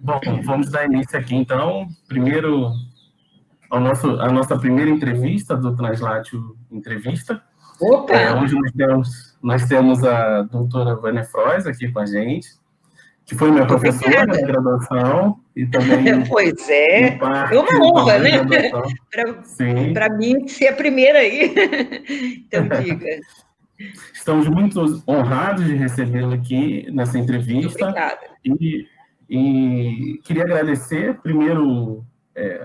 Bom, vamos dar início aqui, então. Primeiro, a nossa primeira entrevista do Translatio Entrevista. Opa! Hoje nós temos a doutora Vânia Frois aqui com a gente, que foi minha Muito professora obrigada. na graduação e também Pois em é, é parte uma da honra, né? pós-graduação. Sim, Para mim ser a primeira aí. Então, diga. estamos muito honrados de recebê-la aqui nessa Muito entrevista obrigada. e, e queria agradecer, primeiro,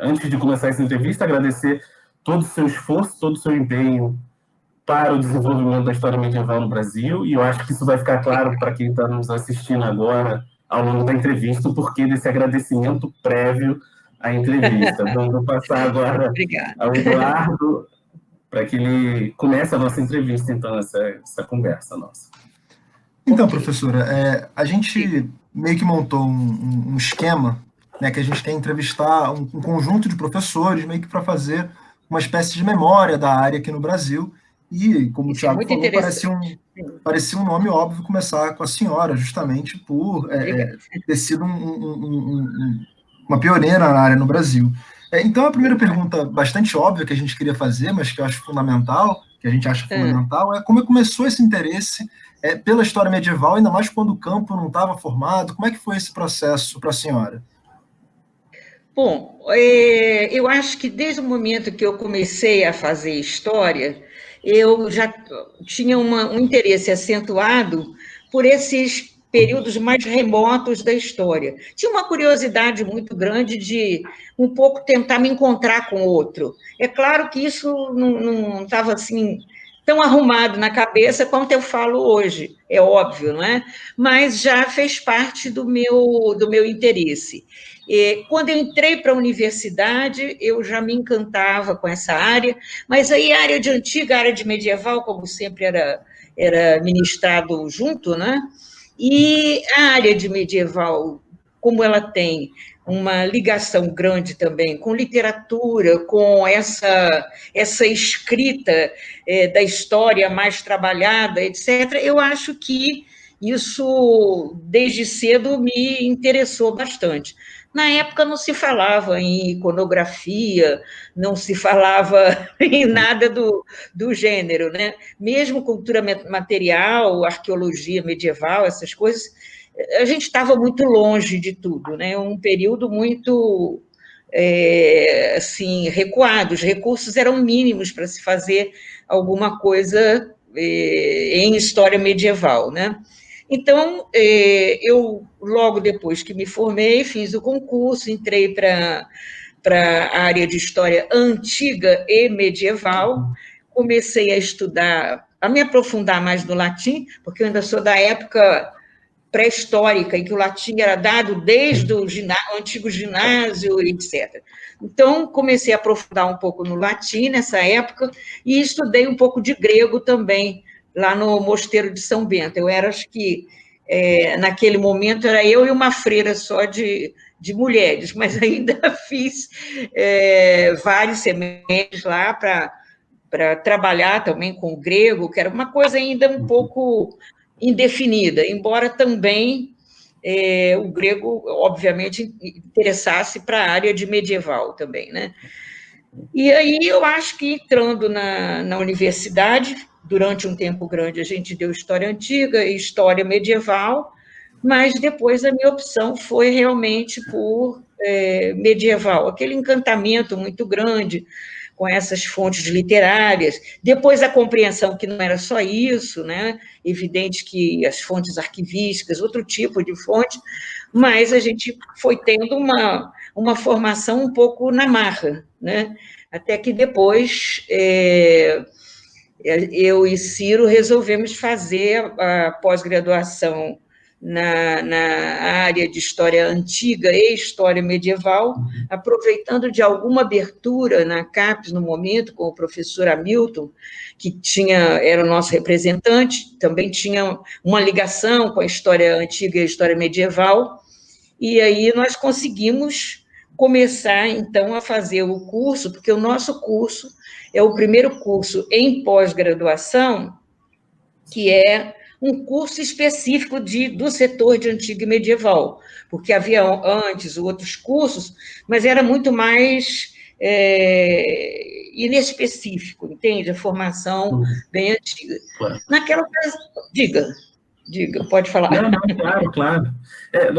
antes de começar essa entrevista, agradecer todo o seu esforço, todo o seu empenho para o desenvolvimento da história medieval no Brasil, e eu acho que isso vai ficar claro para quem está nos assistindo agora, ao longo da entrevista, o porquê desse agradecimento prévio à entrevista. Vamos passar agora Obrigada. ao Eduardo, para que ele comece a nossa entrevista, então, essa conversa nossa. Então, Ok. professora, a gente meio que montou um esquema, né, que a gente quer entrevistar um conjunto de professores, meio que para fazer uma espécie de memória da área aqui no Brasil. E, como o Isso é Tiago muito falou, interessante. parecia um nome óbvio começar com a senhora, justamente por Obrigada. ter sido uma pioneira na área no Brasil. Então, a primeira pergunta bastante óbvia que a gente queria fazer, mas que eu acho fundamental, que a gente acha fundamental, é como começou esse interesse pela história medieval, ainda mais quando o campo não estava formado. Como é que foi esse processo para a senhora? Bom, eu acho que desde o momento que eu comecei a fazer história, eu já tinha um interesse acentuado por esses períodos mais remotos da história. Tinha uma curiosidade muito grande de um pouco tentar me encontrar com outro. É claro que isso não estava assim tão arrumado na cabeça quanto eu falo hoje, é óbvio, não é? Mas já fez parte do meu interesse. Quando eu entrei para a universidade, eu já me encantava com essa área, mas aí a área de antiga, a área de medieval, como sempre era ministrado junto, né? E a área de medieval, como ela tem uma ligação grande também com literatura, com essa escrita da história mais trabalhada, etc., eu acho que isso, desde cedo, me interessou bastante. Na época não se falava em iconografia, não se falava em nada do gênero, né? Mesmo cultura material, arqueologia medieval, essas coisas, a gente estava muito longe de tudo, né? Um período muito assim, recuado, os recursos eram mínimos para se fazer alguma coisa em história medieval, né? Então, eu, logo depois que me formei, fiz o concurso, entrei para a área de história antiga e medieval, comecei a estudar, a me aprofundar mais no latim, porque eu ainda sou da época pré-histórica, em que o latim era dado desde o antigo ginásio, etc. Então, comecei a aprofundar um pouco no latim nessa época e estudei um pouco de grego também, lá no Mosteiro de São Bento. Eu era, acho que, naquele momento, era eu e uma freira só de mulheres, mas ainda fiz vários semestres lá para trabalhar também com o grego, que era uma coisa ainda um pouco indefinida, embora também o grego, obviamente, interessasse para a área de medieval também, né? E aí eu acho que entrando na universidade, durante um tempo grande, a gente deu história antiga e história medieval, mas depois a minha opção foi realmente por medieval, aquele encantamento muito grande com essas fontes literárias, depois a compreensão que não era só isso, né? Evidente que as fontes arquivísticas, outro tipo de fonte, mas a gente foi tendo uma formação um pouco na marra, né? Até que depois eu e Ciro resolvemos fazer a pós-graduação na área de história antiga e história medieval, aproveitando de alguma abertura na CAPES no momento, com o professor Hamilton, que era o nosso representante, também tinha uma ligação com a história antiga e a história medieval, e aí nós conseguimos começar, então, a fazer o curso, porque o nosso curso é o primeiro curso em pós-graduação, que é um curso específico do setor de antigo e medieval, porque havia antes outros cursos, mas era muito mais inespecífico, entende? A formação bem antiga. Claro. Naquela ocasião, diga, pode falar. Não, claro, claro.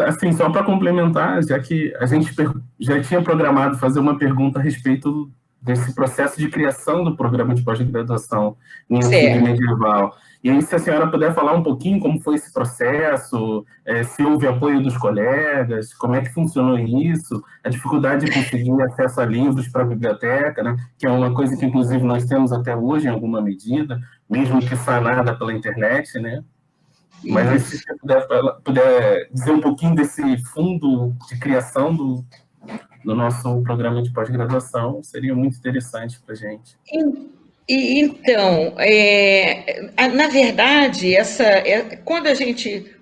Assim, só para complementar, já que a gente já tinha programado fazer uma pergunta a respeito desse processo de criação do programa de pós-graduação em antigo e medieval. E aí, se a senhora puder falar um pouquinho como foi esse processo, se houve apoio dos colegas, como é que funcionou isso, a dificuldade de conseguir acesso a livros para a biblioteca, né, que é uma coisa que, inclusive, nós temos até hoje, em alguma medida, mesmo que sanada pela internet, né? Mas aí, se você puder dizer um pouquinho desse fundo de criação do nosso programa de pós-graduação, seria muito interessante para a gente. Então, na verdade, quando a gente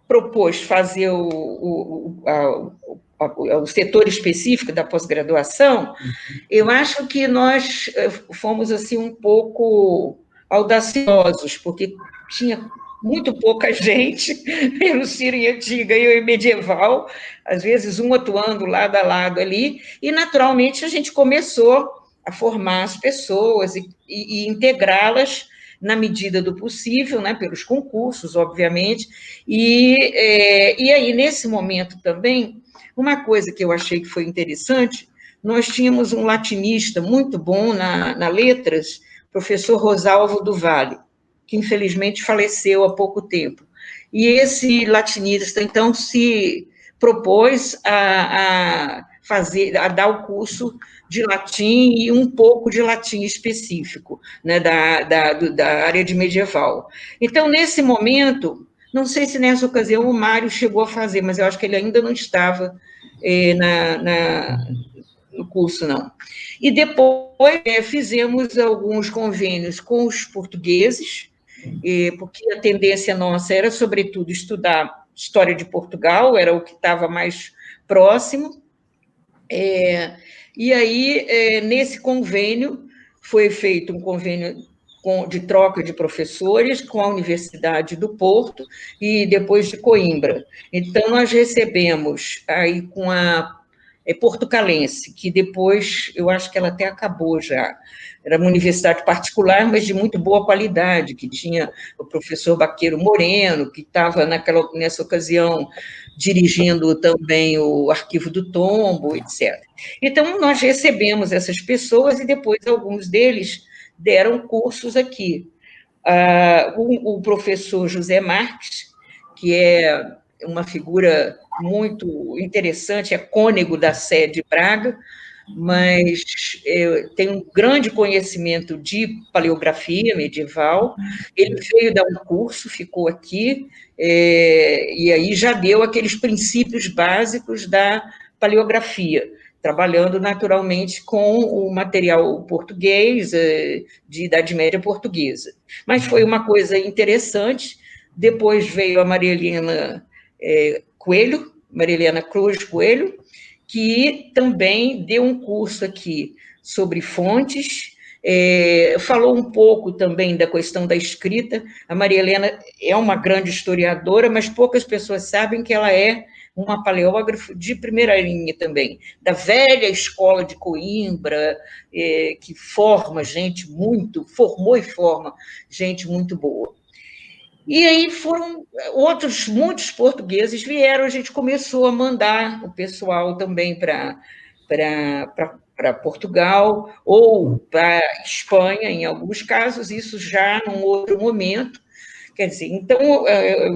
propôs fazer o setor específico da pós-graduação, eu acho que nós fomos assim um pouco audaciosos, porque tinha muito pouca gente pelo Sírio Antiga e o medieval, às vezes um atuando lado a lado ali, e naturalmente a gente começou a formar as pessoas e integrá-las na medida do possível, né, pelos concursos, obviamente, e aí, nesse momento também, uma coisa que eu achei que foi interessante, nós tínhamos um latinista muito bom na Letras, professor Rosalvo do Vale, que infelizmente faleceu há pouco tempo. E esse latinista, então, se propôs a dar o curso de latim e um pouco de latim específico, né, da área de medieval. Então, nesse momento, não sei se nessa ocasião o Mário chegou a fazer, mas eu acho que ele ainda não estava no curso, não. E depois fizemos alguns convênios com os portugueses, porque a tendência nossa era, sobretudo, estudar história de Portugal, era o que estava mais próximo. E aí, nesse convênio, foi feito um convênio de troca de professores com a Universidade do Porto e depois de Coimbra. Então, nós recebemos aí com a Portucalense, que depois, eu acho que ela até acabou já. Era uma universidade particular, mas de muito boa qualidade, que tinha o professor Baqueiro Moreno, que estava nessa ocasião dirigindo também o Arquivo do Tombo, etc. Então, nós recebemos essas pessoas e depois alguns deles deram cursos aqui. O professor José Marques, que é uma figura muito interessante, é cônego da Sé de Braga, mas tem um grande conhecimento de paleografia medieval. Ele veio dar um curso, ficou aqui, e aí já deu aqueles princípios básicos da paleografia, trabalhando naturalmente com o material português, de Idade Média portuguesa. Mas foi uma coisa interessante. Depois veio a Maria Helena Cruz Coelho, que também deu um curso aqui sobre fontes, falou um pouco também da questão da escrita. A Maria Helena é uma grande historiadora, mas poucas pessoas sabem que ela é uma paleógrafa de primeira linha também, da velha escola de Coimbra, que formou e forma gente muito boa. E aí muitos portugueses vieram, a gente começou a mandar o pessoal também para Portugal ou para Espanha, em alguns casos, isso já num outro momento. Quer dizer, então,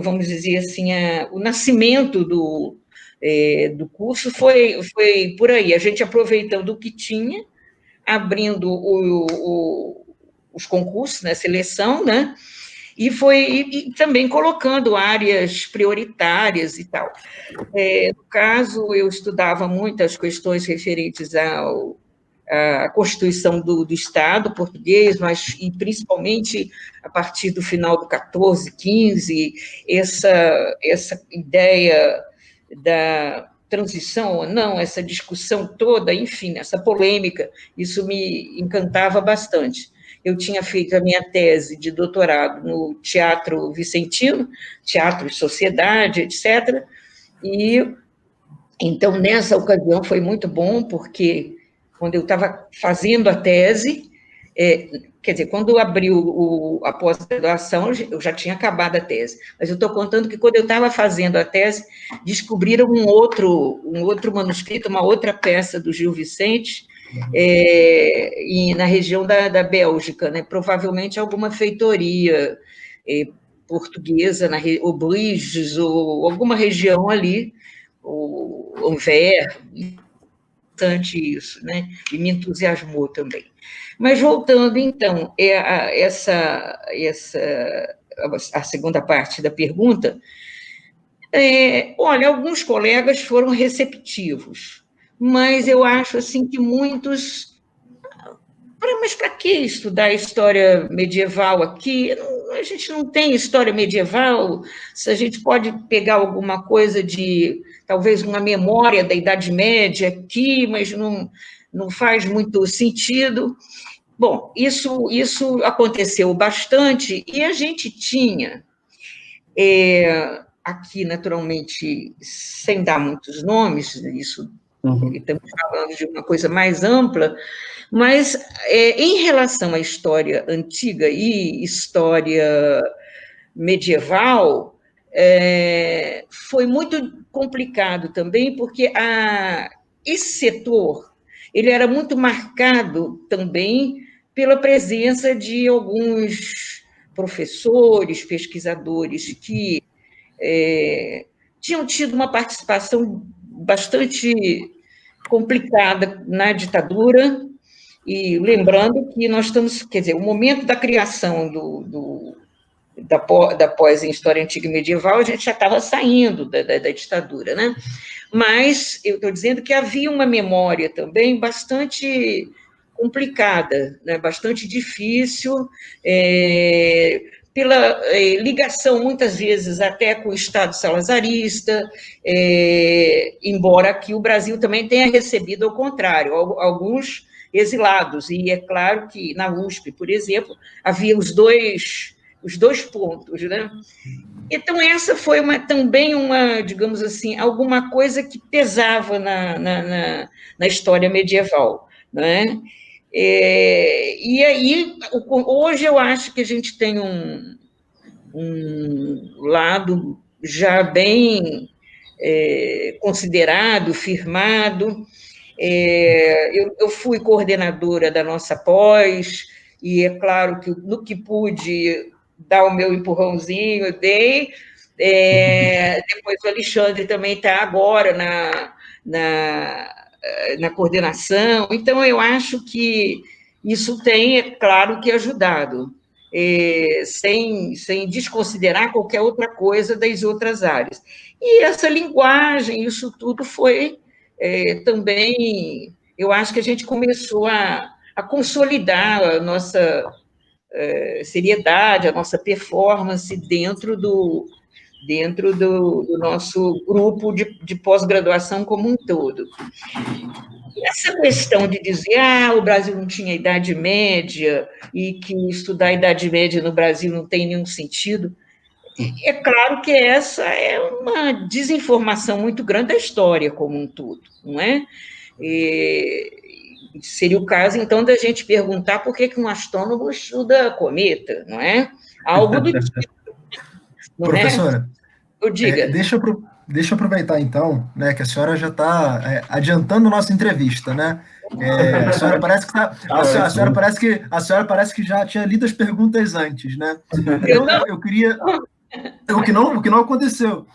vamos dizer assim, o nascimento do curso foi por aí, a gente aproveitando o que tinha, abrindo os concursos, né, seleção, né? E também colocando áreas prioritárias e tal. No caso, eu estudava muitas questões referentes à Constituição do Estado português, e principalmente a partir do final do 14, 15, essa ideia da transição ou não, essa discussão toda, enfim, essa polêmica, isso me encantava bastante. eu tinha feito a minha tese de doutorado no Teatro Vicentino, Teatro e Sociedade, etc. E, então, nessa ocasião foi muito bom, porque quando eu estava fazendo a tese, quer dizer, quando abriu a pós-graduação, eu já tinha acabado a tese, mas eu estou contando que quando eu estava fazendo a tese, descobriram um outro manuscrito, uma outra peça do Gil Vicente, na região da Bélgica, né? Provavelmente alguma feitoria portuguesa, ou Bruges, ou alguma região ali, ou Anvers, bastante isso, né? E me entusiasmou também. Mas voltando, então, a segunda parte da pergunta, olha, alguns colegas foram receptivos, mas eu acho assim que muitos... Mas para que estudar história medieval aqui? A gente não tem história medieval, se a gente pode pegar alguma coisa de, talvez, uma memória da Idade Média aqui, mas não faz muito sentido. Bom, isso aconteceu bastante, e a gente tinha, aqui, naturalmente, sem dar muitos nomes, isso estamos falando de uma coisa mais ampla, mas em relação à história antiga e história medieval, foi muito complicado também, porque esse setor ele era muito marcado também pela presença de alguns professores, pesquisadores que tinham tido uma participação bastante complicada na ditadura, e lembrando que nós estamos, quer dizer, o momento da criação da pós em História Antiga e Medieval, a gente já estava saindo da ditadura, né? Mas eu estou dizendo que havia uma memória também bastante complicada, né? Bastante difícil, pela ligação, muitas vezes, até com o Estado salazarista, embora aqui o Brasil também tenha recebido ao contrário, alguns exilados, e é claro que na USP, por exemplo, havia os dois pontos, né? Então, essa foi também uma, digamos assim, alguma coisa que pesava na história medieval, né? E aí, hoje eu acho que a gente tem um lado já bem considerado, firmado. Eu fui coordenadora da nossa pós, e é claro que no que pude dar o meu empurrãozinho, eu dei. Depois o Alexandre também está agora na coordenação, então eu acho que isso tem, é claro, que ajudado, sem desconsiderar qualquer outra coisa das outras áreas. E essa linguagem, isso tudo foi também, eu acho que a gente começou a consolidar a nossa seriedade, a nossa performance dentro do nosso grupo de pós-graduação como um todo. E essa questão de dizer, o Brasil não tinha Idade Média e que estudar a Idade Média no Brasil não tem nenhum sentido, é claro que essa é uma desinformação muito grande da história como um todo, não é? Seria o caso, então, da gente perguntar por que um astrônomo estuda cometa, não é? Algo do tipo. Professora, eu diga. Deixa eu aproveitar, então, né, que a senhora já está adiantando nossa entrevista, né? A senhora parece que a senhora parece que já tinha lido as perguntas antes, né? Então, eu queria... O que não aconteceu.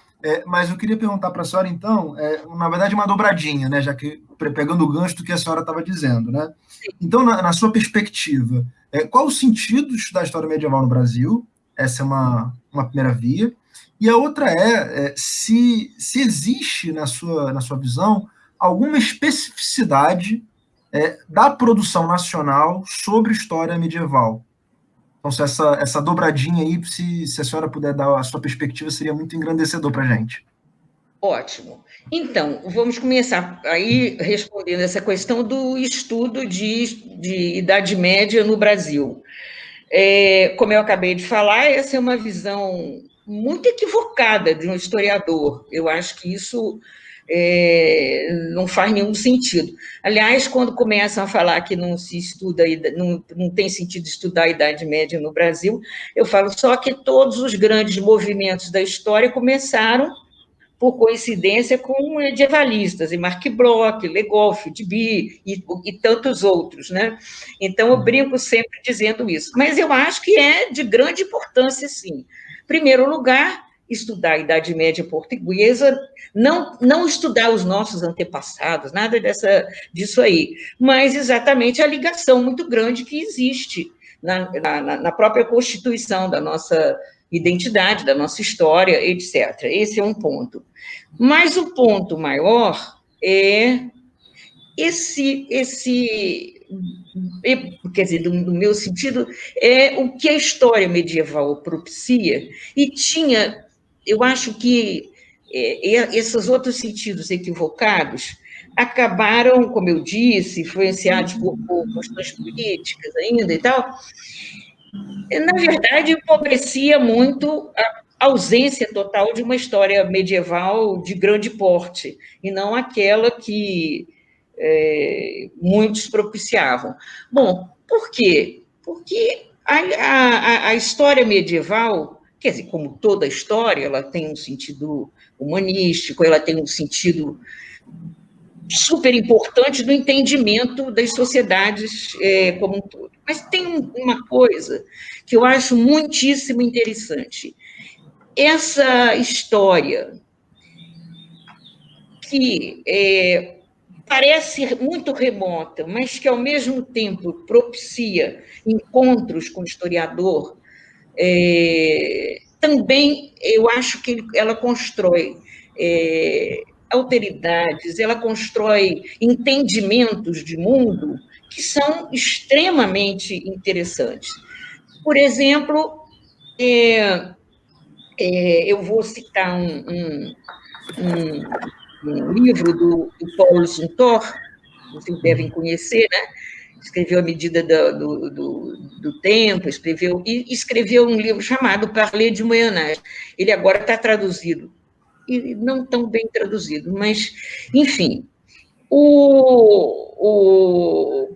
Mas eu queria perguntar para a senhora, então, na verdade, uma dobradinha, né? Já que pegando o gancho do que a senhora estava dizendo, né? Então, na sua perspectiva, qual o sentido de estudar a história medieval no Brasil? Essa é uma primeira via. E a outra se existe, na sua visão, alguma especificidade da produção nacional sobre história medieval. Então, se essa dobradinha aí, se a senhora puder dar a sua perspectiva, seria muito engrandecedor para a gente. Ótimo. Então, vamos começar aí respondendo essa questão do estudo de Idade Média no Brasil. Como eu acabei de falar, essa é uma visão muito equivocada de um historiador. Eu acho que isso não faz nenhum sentido. Aliás, quando começam a falar que não se estuda, não tem sentido estudar a Idade Média no Brasil, eu falo só que todos os grandes movimentos da história começaram por coincidência com medievalistas, e Marc Bloch, Legoff, Deby e tantos outros, né? Então, eu brinco sempre dizendo isso. Mas eu acho que é de grande importância, sim. Em primeiro lugar, estudar a Idade Média portuguesa, não estudar os nossos antepassados, nada disso aí, mas exatamente a ligação muito grande que existe na própria Constituição da nossa identidade, da nossa história, etc. Esse é um ponto. Mas o ponto maior é quer dizer, no meu sentido, é o que a história medieval propicia, e tinha, eu acho que esses outros sentidos equivocados acabaram, como eu disse, influenciados por questões políticas ainda e tal. Na verdade, empobrecia muito a ausência total de uma história medieval de grande porte, e não aquela que muitos propiciavam. Bom, por quê? Porque a história medieval, quer dizer, como toda história, ela tem um sentido humanístico, ela tem um sentido super importante do entendimento das sociedades como um todo. Mas tem uma coisa que eu acho muitíssimo interessante. Essa história que parece muito remota, mas que, ao mesmo tempo, propicia encontros com o historiador, também eu acho que ela constrói alteridades, ela constrói entendimentos de mundo que são extremamente interessantes. Por exemplo, eu vou citar um livro do Paulo Suntor, vocês devem conhecer, né? Escreveu A Medida do Tempo, escreveu um livro chamado Parler du Moyen Âge. Ele agora está traduzido, e não tão bem traduzido, mas, enfim, o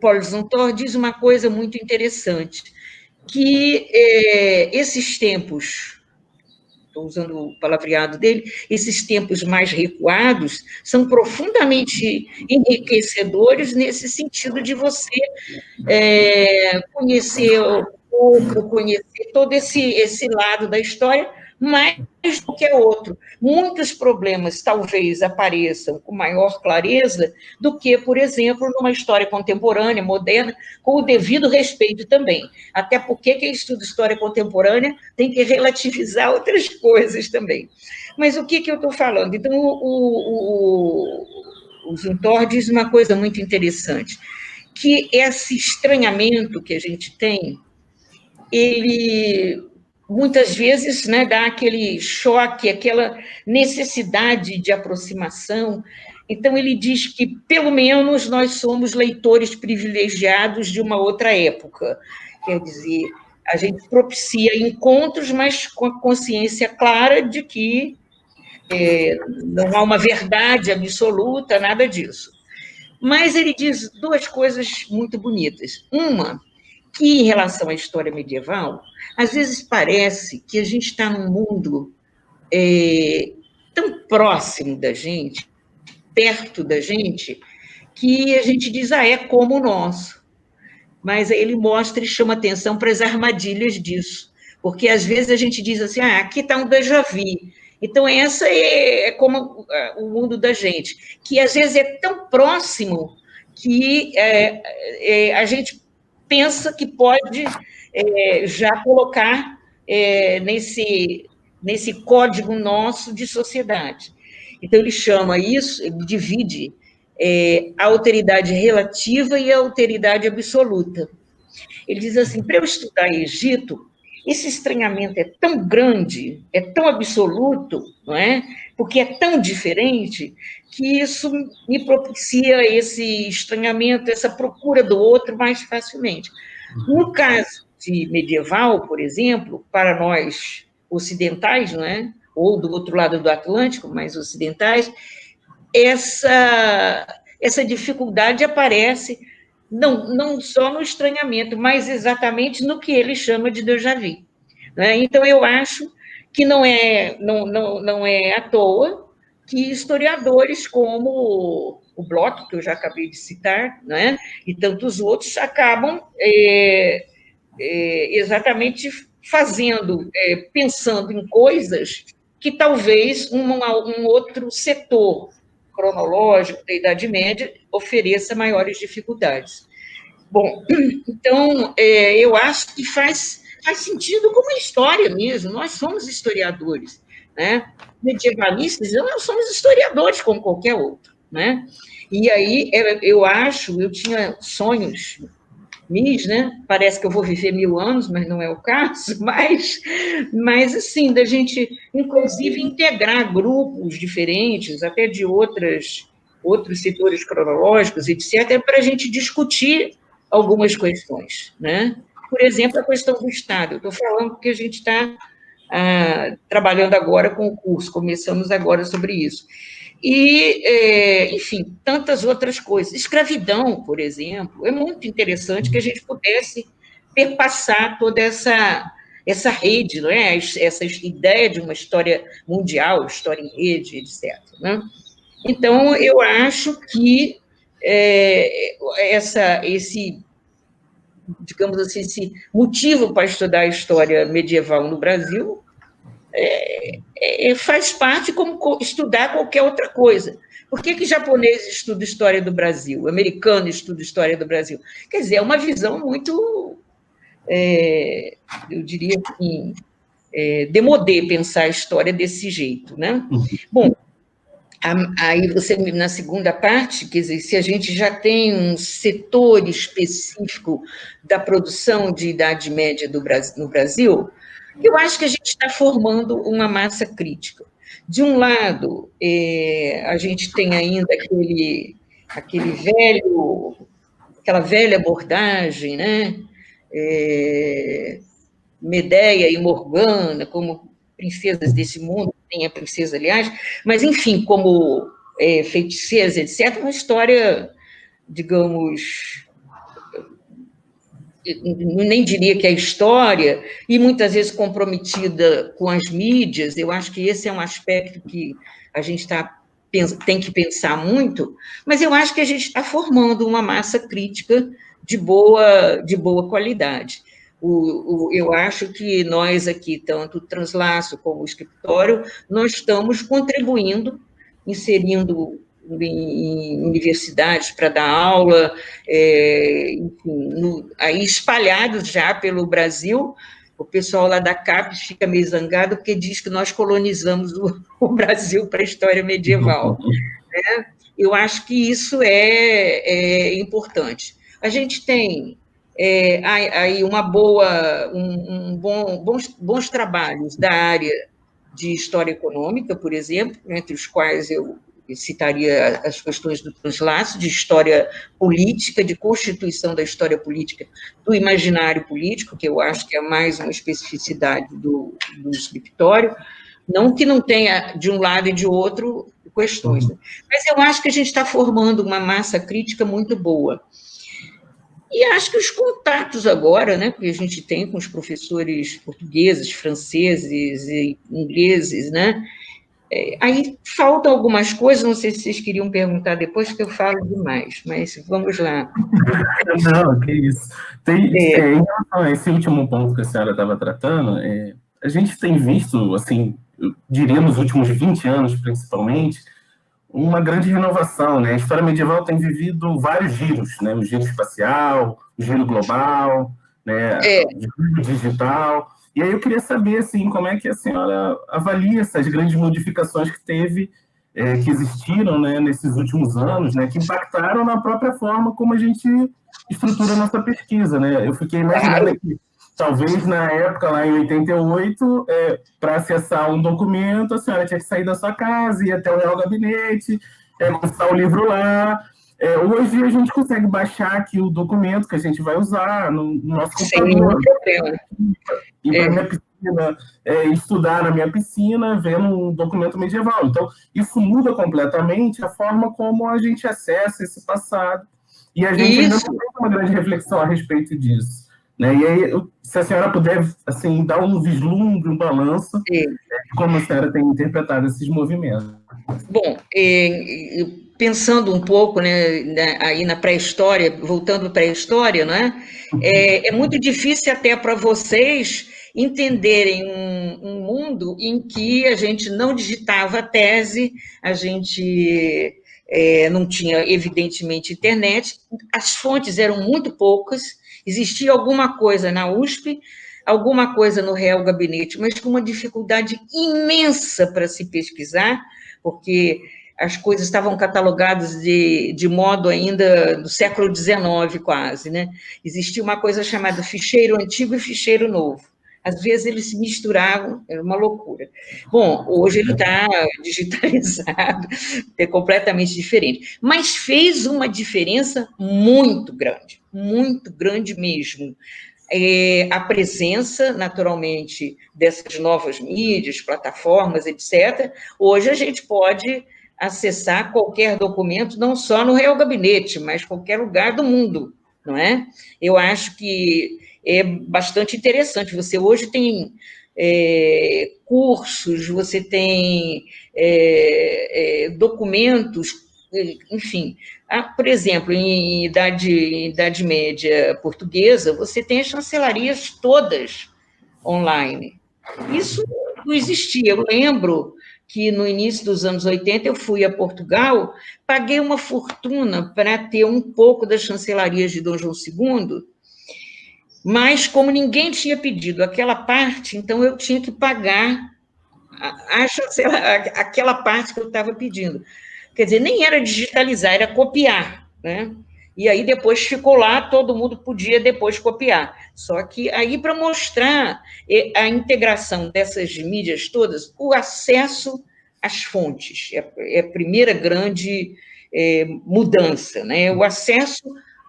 Paulo Suntor diz uma coisa muito interessante, que esses tempos, estou usando o palavreado dele, esses tempos mais recuados são profundamente enriquecedores nesse sentido de você conhecer o outro, conhecer todo esse lado da história, mais do que outro. Muitos problemas talvez apareçam com maior clareza do que, por exemplo, numa história contemporânea, moderna, com o devido respeito também. Até porque quem estuda história contemporânea tem que relativizar outras coisas também. Mas o que eu estou falando? Então, o Suntor diz uma coisa muito interessante, que esse estranhamento que a gente tem, ele muitas vezes, né, dá aquele choque, aquela necessidade de aproximação. Então, ele diz que, pelo menos, nós somos leitores privilegiados de uma outra época. Quer dizer, a gente propicia encontros, mas com a consciência clara de que não há uma verdade absoluta, nada disso. Mas ele diz duas coisas muito bonitas. Uma, que, em relação à história medieval, às vezes parece que a gente está num mundo tão próximo da gente, perto da gente, que a gente diz, é como o nosso. Mas aí ele mostra e chama atenção para as armadilhas disso, porque às vezes a gente diz assim, aqui está um déjà vu. Então, essa é como o mundo da gente, que às vezes é tão próximo que a gente pensa que pode já colocar nesse código nosso de sociedade. Então, ele chama isso, ele divide a alteridade relativa e a alteridade absoluta. Ele diz assim, para eu estudar Egito, esse estranhamento é tão grande, é tão absoluto, não é? Porque é tão diferente, que isso me propicia esse estranhamento, essa procura do outro mais facilmente. No caso de medieval, por exemplo, para nós ocidentais, não é? Ou do outro lado do Atlântico, mais ocidentais, essa dificuldade aparece não só no estranhamento, mas exatamente no que ele chama de déjà vu. Né? Então, eu acho que não é à toa que historiadores como o Bloch, que eu já acabei de citar, né, e tantos outros, acabam exatamente pensando em coisas que talvez um outro setor cronológico da Idade Média ofereça maiores dificuldades. Bom, então, eu acho que faz sentido como história mesmo, nós somos historiadores, né? Medievalistas, nós somos historiadores como qualquer outro, né? E aí, eu tinha sonhos né? Parece que eu vou viver 1000 anos, mas não é o caso, mas assim, da gente, inclusive, integrar grupos diferentes, até de outros setores cronológicos, etc., para a gente discutir algumas questões, né? Por exemplo, a questão do Estado. Eu estou falando porque a gente está trabalhando agora com o curso, começamos agora sobre isso. E, enfim, tantas outras coisas. Escravidão, por exemplo, é muito interessante que a gente pudesse perpassar toda essa rede, não é? Essa ideia de uma história mundial, história em rede, etc. Né? Então, eu acho que digamos assim, esse motivo para estudar a história medieval no Brasil faz parte como estudar qualquer outra coisa. Por que japonês estuda história do Brasil, americano estuda história do Brasil? Quer dizer, é uma visão muito, eu diria assim, demodé pensar a história desse jeito, né? Bom, aí você, na segunda parte, quer dizer, se a gente já tem um setor específico da produção de Idade Média no Brasil, eu acho que a gente está formando uma massa crítica. De um lado, a gente tem ainda aquela velha abordagem, né? Medeia e Morgana, como princesas desse mundo, tem a princesa, aliás, mas, enfim, como feiticeiras, etc., uma história, digamos, nem diria que é história, e muitas vezes comprometida com as mídias. Eu acho que esse é um aspecto que a gente tem que pensar muito, mas eu acho que a gente está formando uma massa crítica de boa qualidade. Eu acho que nós aqui, tanto o Translaço como o escritório, nós estamos contribuindo, inserindo em universidades para dar aula, enfim, aí espalhados já pelo Brasil. O pessoal lá da CAPES fica meio zangado porque diz que nós colonizamos o Brasil para a história medieval. Né? Eu acho que isso é importante. A gente tem aí bons trabalhos da área de história econômica, por exemplo, entre os quais eu citaria as questões do Translaço, de história política, de constituição da história política, do imaginário político, que eu acho que é mais uma especificidade do escritório, não que não tenha, de um lado e de outro, questões. Né? Mas eu acho que a gente está formando uma massa crítica muito boa. E acho que os contatos agora, né, que a gente tem com os professores portugueses, franceses e ingleses, né, aí faltam algumas coisas, não sei se vocês queriam perguntar depois, que eu falo demais, mas vamos lá. Não, que isso. Em relação a esse último ponto que a senhora estava tratando, a gente tem visto, assim, eu diria nos últimos 20 anos, principalmente, uma grande renovação, né? A história medieval tem vivido vários giros, né? O giro espacial, o giro global, né? O giro digital. E aí eu queria saber, assim, como é que a senhora avalia essas grandes modificações que existiram, né, nesses últimos anos, né, que impactaram na própria forma como a gente estrutura a nossa pesquisa, né? Eu fiquei imaginando aqui Talvez na época, lá em 88, para acessar um documento, a senhora tinha que sair da sua casa, ir até o Real Gabinete, lançar o livro lá. Hoje a gente consegue baixar aqui o documento que a gente vai usar no nosso computador. Sem nenhum problema. Ir para minha piscina, estudar na minha piscina, vendo um documento medieval. Então, isso muda completamente a forma como a gente acessa esse passado. E a gente ainda não tem uma grande reflexão a respeito disso. Né? E aí, se a senhora puder assim, dar um vislumbre, um balanço, de como a senhora tem interpretado esses movimentos. Bom, pensando um pouco, né, aí na pré-história, voltando para a pré-história, né, é muito difícil até para vocês entenderem um mundo em que a gente não digitava a tese, a gente não tinha, evidentemente, internet, as fontes eram muito poucas, existia alguma coisa na USP, alguma coisa no Real Gabinete, mas com uma dificuldade imensa para se pesquisar, porque as coisas estavam catalogadas de modo ainda do século XIX, quase, né? Existia uma coisa chamada ficheiro antigo e ficheiro novo. Às vezes eles se misturavam, era uma loucura. Bom, hoje ele está digitalizado, é completamente diferente. Mas fez uma diferença muito grande mesmo. A presença, naturalmente, dessas novas mídias, plataformas, etc. Hoje a gente pode acessar qualquer documento, não só no Real Gabinete, mas qualquer lugar do mundo, não é? Eu acho que é bastante interessante. Você hoje tem cursos, você tem documentos, enfim. Por exemplo, em Idade Média portuguesa, você tem as chancelarias todas online. Isso não existia. Eu lembro que no início dos anos 80 eu fui a Portugal, paguei uma fortuna para ter um pouco das chancelarias de Dom João II, mas como ninguém tinha pedido aquela parte, então eu tinha que pagar aquela parte que eu estava pedindo. Quer dizer, nem era digitalizar, era copiar, né? E aí depois ficou lá, todo mundo podia depois copiar. Só que aí, para mostrar a integração dessas mídias todas, o acesso às fontes é a primeira grande mudança, né? O acesso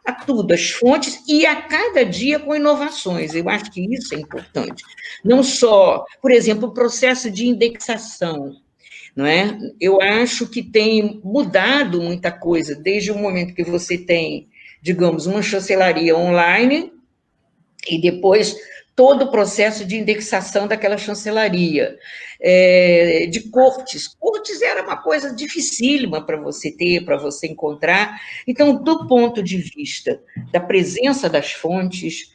a tudo, as fontes, e a cada dia com inovações. Eu acho que isso é importante. Não só, por exemplo, o processo de indexação, não é? Eu acho que tem mudado muita coisa, desde o momento que você tem, digamos, uma chancelaria online, e depois todo o processo de indexação daquela chancelaria, de cortes. Cortes era uma coisa dificílima para você ter, para você encontrar. Então, do ponto de vista da presença das fontes,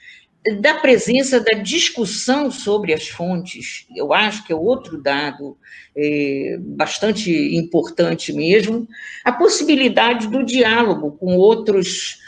da presença da discussão sobre as fontes, eu acho que é outro dado bastante importante mesmo, a possibilidade do diálogo com outros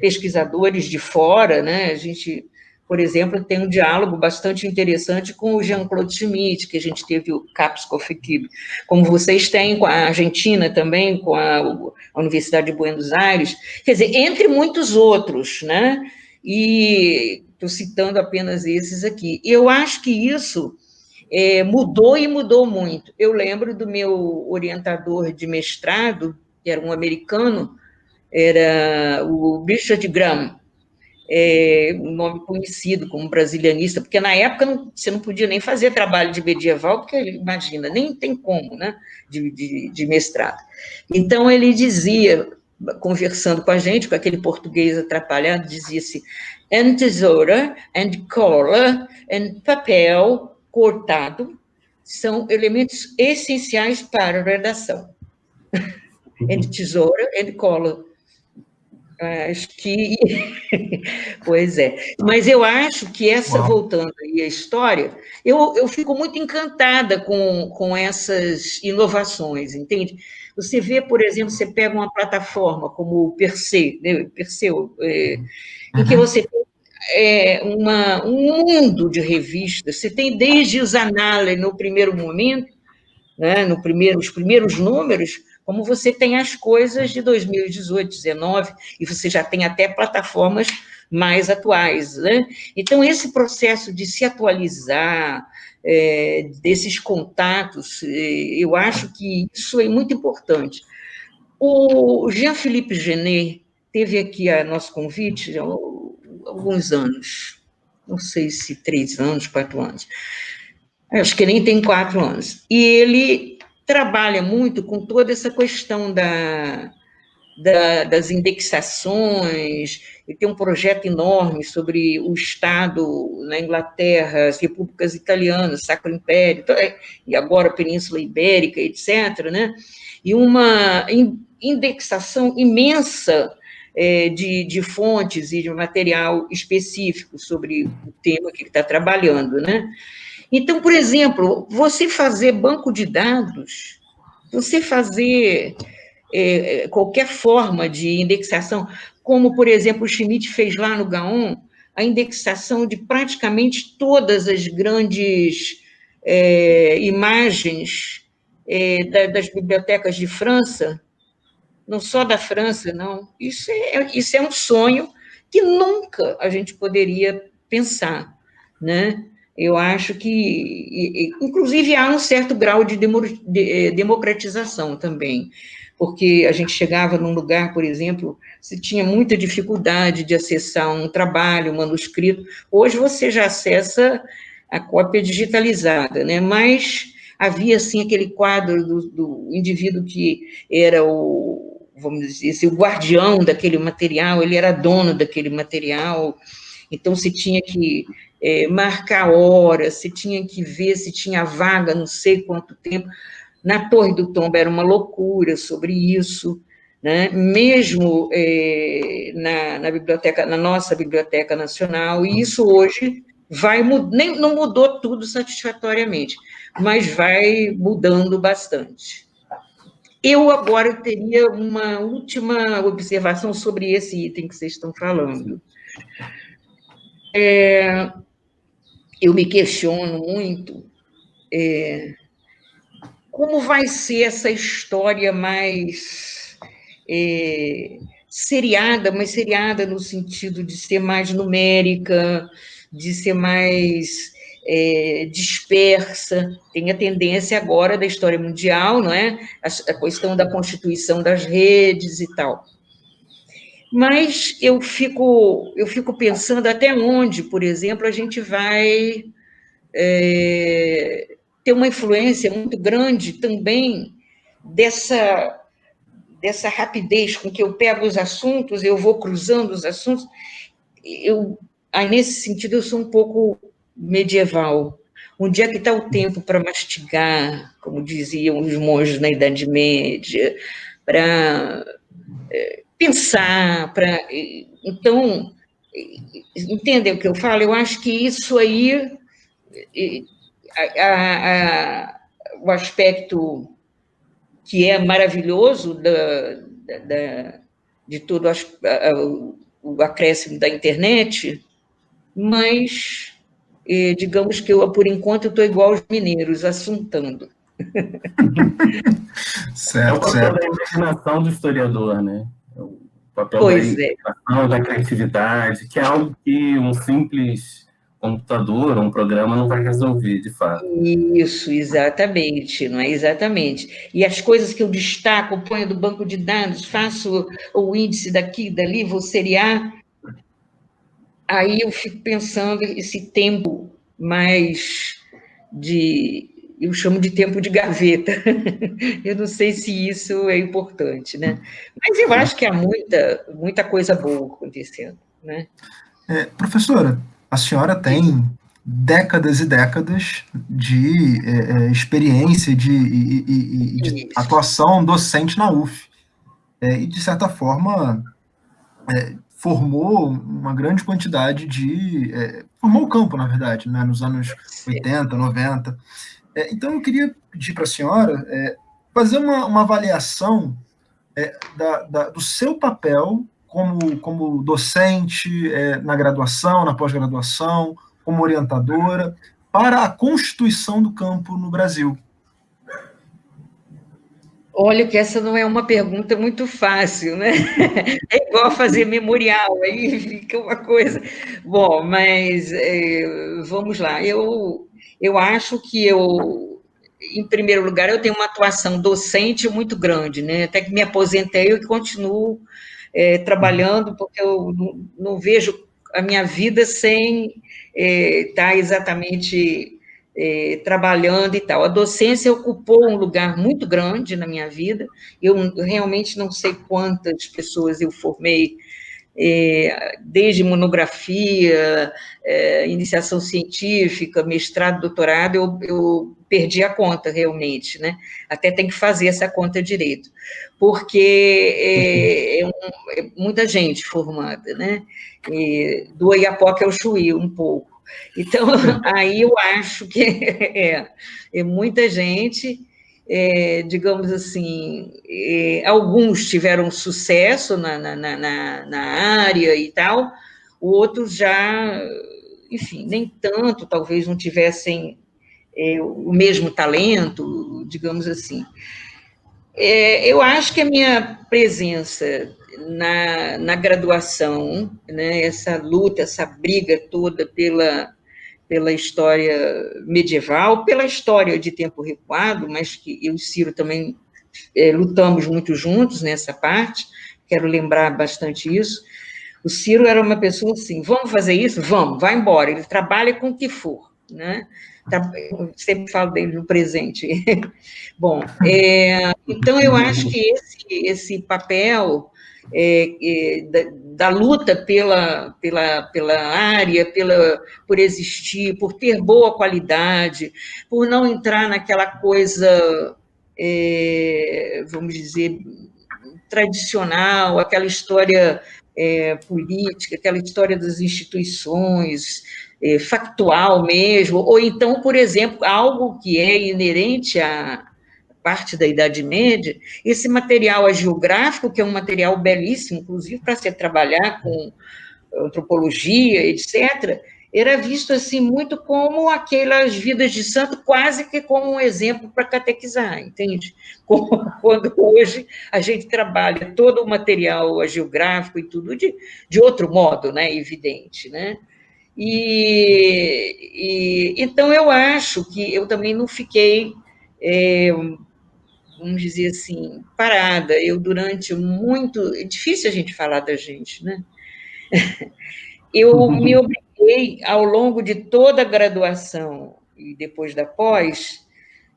pesquisadores de fora, né? A gente, por exemplo, tem um diálogo bastante interessante com o Jean-Claude Schmitt, que a gente teve o CAPES COFECIB, como vocês têm com a Argentina também, com a Universidade de Buenos Aires, quer dizer, entre muitos outros, né? E estou citando apenas esses aqui. Eu acho que isso mudou e mudou muito. Eu lembro do meu orientador de mestrado, que era um americano, era o Richard Graham, um nome conhecido como brasilianista, porque na época você não podia nem fazer trabalho de medieval, porque, imagina, nem tem como, né, de mestrado. Então, ele dizia, conversando com a gente, com aquele português atrapalhado, dizia-se, and tesoura, and cola, and papel cortado são elementos essenciais para a redação. And tesoura, and cola. Acho que... Pois é. Mas eu acho que voltando aí à história, eu fico muito encantada com essas inovações, entende? Você vê, por exemplo, você pega uma plataforma como o Perseu, né? Em que você tem um mundo de revistas, você tem desde os Annales no primeiro momento, né? Os primeiros números, como você tem as coisas de 2018, 2019, e você já tem até plataformas mais atuais, né? Então, esse processo de se atualizar, desses contatos, eu acho que isso é muito importante. O Jean-Philippe Genet teve aqui a nosso convite há alguns anos, não sei se 3 anos, 4 anos, acho que nem tem 4 anos, e ele trabalha muito com toda essa questão das indexações, e tem um projeto enorme sobre o Estado na Inglaterra, as repúblicas italianas, Sacro Império, e agora a Península Ibérica, etc., né? E uma indexação imensa de fontes e de material específico sobre o tema que ele está trabalhando, né? Então, por exemplo, você fazer banco de dados, você fazer qualquer forma de indexação, como, por exemplo, o Schmidt fez lá no Gaon, a indexação de praticamente todas as grandes imagens das bibliotecas de França, não só da França, não. Isso é um sonho que nunca a gente poderia pensar, né? Eu acho que, inclusive, há um certo grau de democratização também, porque a gente chegava num lugar, por exemplo, se tinha muita dificuldade de acessar um trabalho, um manuscrito, hoje você já acessa a cópia digitalizada, né? Mas havia, assim, aquele quadro do indivíduo que era vamos dizer assim, o guardião daquele material, ele era dono daquele material, então se tinha que marcar hora, se tinha que ver se tinha vaga, não sei quanto tempo. Na Torre do Tombo era uma loucura sobre isso, né? Mesmo na biblioteca, na nossa Biblioteca Nacional, e isso hoje não mudou tudo satisfatoriamente, mas vai mudando bastante. Eu agora teria uma última observação sobre esse item que vocês estão falando. Eu me questiono muito como vai ser essa história mais seriada, mas seriada no sentido de ser mais numérica, de ser mais dispersa. Tem a tendência agora da história mundial, não é? A questão da constituição das redes e tal. Mas eu fico pensando até onde, por exemplo, a gente vai ter uma influência muito grande também dessa rapidez com que eu pego os assuntos, eu vou cruzando os assuntos. Aí, nesse sentido, eu sou um pouco medieval. Onde é que está o tempo para mastigar, como diziam os monges na Idade Média, para pensar, Então, entendem o que eu falo? Eu acho que isso aí, o aspecto que é maravilhoso de todo o acréscimo da internet, mas, digamos que eu, por enquanto, estou igual aos mineiros, assuntando. É o papel da imaginação do historiador, né? O papel da imaginação, da criatividade, que é algo que um simples computador, um programa não vai resolver, de fato. Isso, exatamente, não é? Exatamente. E as coisas que eu destaco, ponho do banco de dados, faço o índice daqui, dali, vou seriar, aí eu fico pensando esse tempo mais eu chamo de tempo de gaveta. Eu não sei se isso é importante, né? Mas eu acho que há muita coisa boa acontecendo, né? Professora, a senhora tem décadas e décadas de experiência e de atuação docente na UF. E, de certa forma, formou uma grande quantidade formou o campo, na verdade, né, nos anos 80, 90. Então, eu queria pedir para a senhora fazer uma avaliação do seu papel como docente na graduação, na pós-graduação, como orientadora, para a constituição do campo no Brasil. Olha que essa não é uma pergunta muito fácil, né? É igual fazer memorial, aí fica uma coisa. Bom, mas vamos lá. Eu acho que em primeiro lugar, eu tenho uma atuação docente muito grande, né? Até que me aposentei, eu continuo trabalhando, porque eu não vejo a minha vida sem estar exatamente trabalhando e tal. A docência ocupou um lugar muito grande na minha vida. Eu realmente não sei quantas pessoas eu formei, desde monografia, iniciação científica, mestrado, doutorado, eu perdi a conta, realmente, né? Até tem que fazer essa conta direito, porque é muita gente formada, né? Do Oiapoque ao Chuí, um pouco. Então, aí eu acho que é muita gente, digamos assim, alguns tiveram sucesso na área e tal, outros já, enfim, nem tanto, talvez não tivessem o mesmo talento, digamos assim. Eu acho que a minha presença na graduação, né, essa luta, essa briga toda pela história medieval, pela história de tempo recuado, mas que eu e o Ciro também lutamos muito juntos nessa parte, quero lembrar bastante isso. O Ciro era uma pessoa assim, vamos fazer isso? Vamos, vai embora, ele trabalha com o que for, né? Eu sempre falo dele no presente. Bom, então eu acho que esse papel da luta pela área, por existir, por ter boa qualidade, por não entrar naquela coisa, vamos dizer, tradicional, aquela história política, aquela história das instituições, factual mesmo, ou então, por exemplo, algo que é inerente à parte da Idade Média, esse material geográfico, que é um material belíssimo, inclusive para se trabalhar com antropologia, etc., era visto assim muito como aquelas vidas de santo, quase que como um exemplo para catequizar, entende? Quando hoje a gente trabalha todo o material geográfico e tudo de outro modo, né, evidente, né? Então eu acho que eu também não fiquei, vamos dizer assim, parada. Eu durante muito, é difícil a gente falar da gente, né? Eu me obriguei, ao longo de toda a graduação e depois da pós,